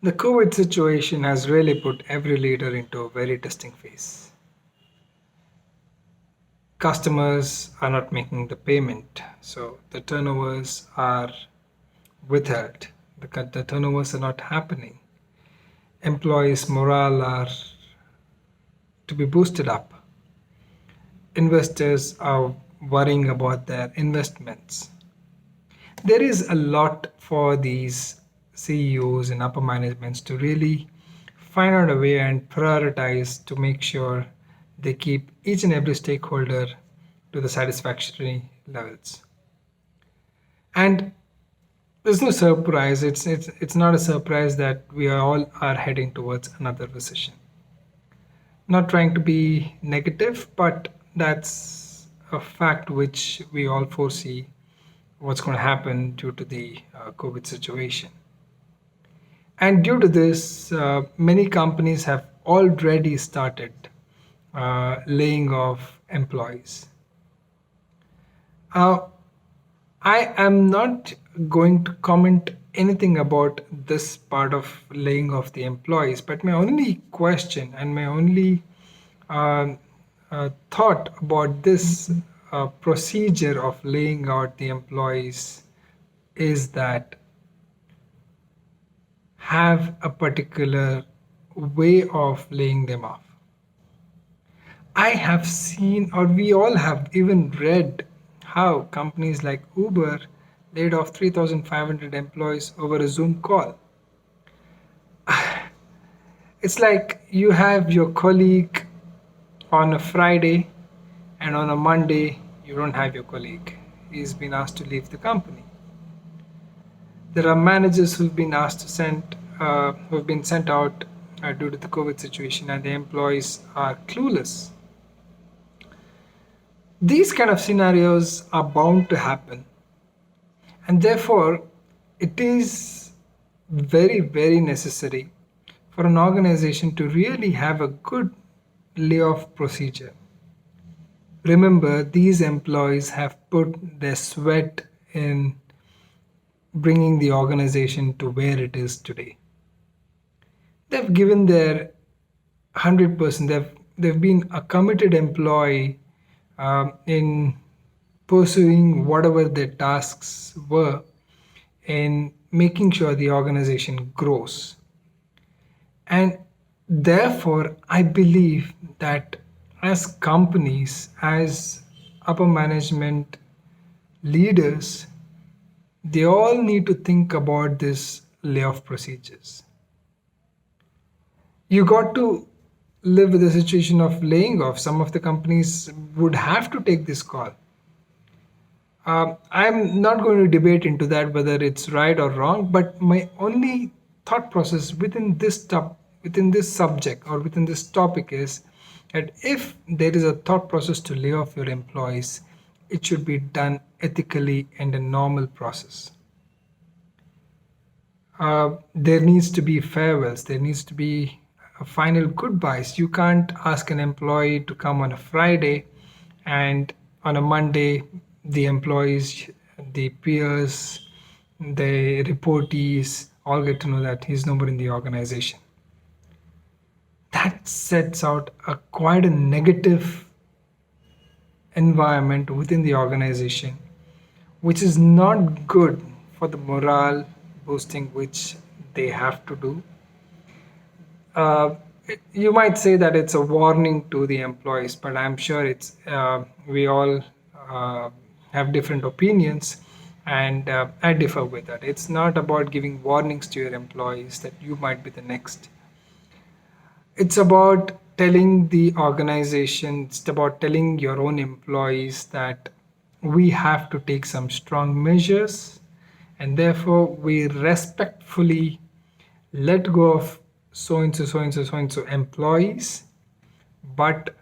The COVID situation has really put every leader into a very testing phase. Customers are not making the payment, so the turnovers are withheld. The turnovers are not happening. Employees' morale are to be boosted up. Investors are worrying about their investments. There is a lot for these CEOs and upper managements to really find out a way and prioritize to make sure they keep each and every stakeholder to the satisfactory levels. And there's no surprise. It's not a surprise that we are heading towards another recession. Not trying to be negative, but that's a fact which we all foresee what's going to happen due to the COVID situation. And due to this, many companies have already started laying off employees. Uh, I am not going to comment anything about this part of laying off the employees, but my only question and my only uh, thought about this procedure of laying out the employees is that have a particular way of laying them off. I have seen, or we all have even read, how companies like Uber laid off 3,500 employees over a Zoom call. It's like you have your colleague on a Friday, and on a Monday, you don't have your colleague. He's been asked to leave the company. There are managers who've been sent out due to the COVID situation, and the employees are clueless. These kind of scenarios are bound to happen, and therefore, it is very necessary for an organization to really have a good layoff procedure. Remember, these employees have put their sweat in bringing the organization to where it is today. They've given their 100%. They've been a committed employee in pursuing whatever their tasks were in making sure the organization grows. And therefore, I believe that as companies, as upper management leaders, they all need to think about this layoff procedures. You got to live with the situation of laying off. Some of the companies would have to take this call. I'm not going to debate into that whether it's right or wrong, but my only thought process within this subject or within this topic is that if there is a thought process to lay off your employees, it should be done ethically and a normal process. There needs to be farewells. There needs to be a final goodbyes. You can't ask an employee to come on a Friday and on a Monday, the employees, the peers, the reportees all get to know that he's no more in the organization. That sets out quite a negative environment within the organization, which is not good for the morale boosting which they have to do. Uh, you might say that it's a warning to the employees, but I'm sure it's we all uh, have different opinions, and I differ with that. It's not about giving warnings to your employees that you might be the next. It's about telling the organization, it's about telling your own employees that we have to take some strong measures, and therefore we respectfully let go of so and so, so and so, so and so employees, but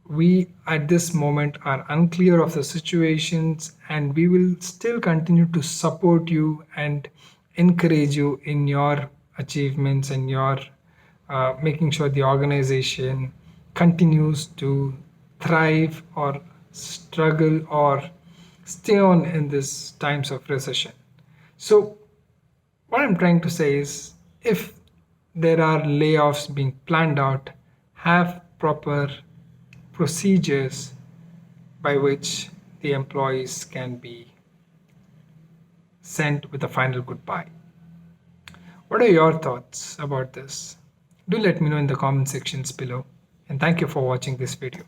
we at this moment are unclear of the situations, and we will still continue to support you and encourage you in your achievements and your making sure the organization continues to thrive or struggle or stay on in this times of recession. So what I'm trying to say is if there are layoffs being planned out, have proper procedures by which the employees can be sent with a final goodbye. What are your thoughts about this? Do let me know in the comment sections below. And thank you for watching this video.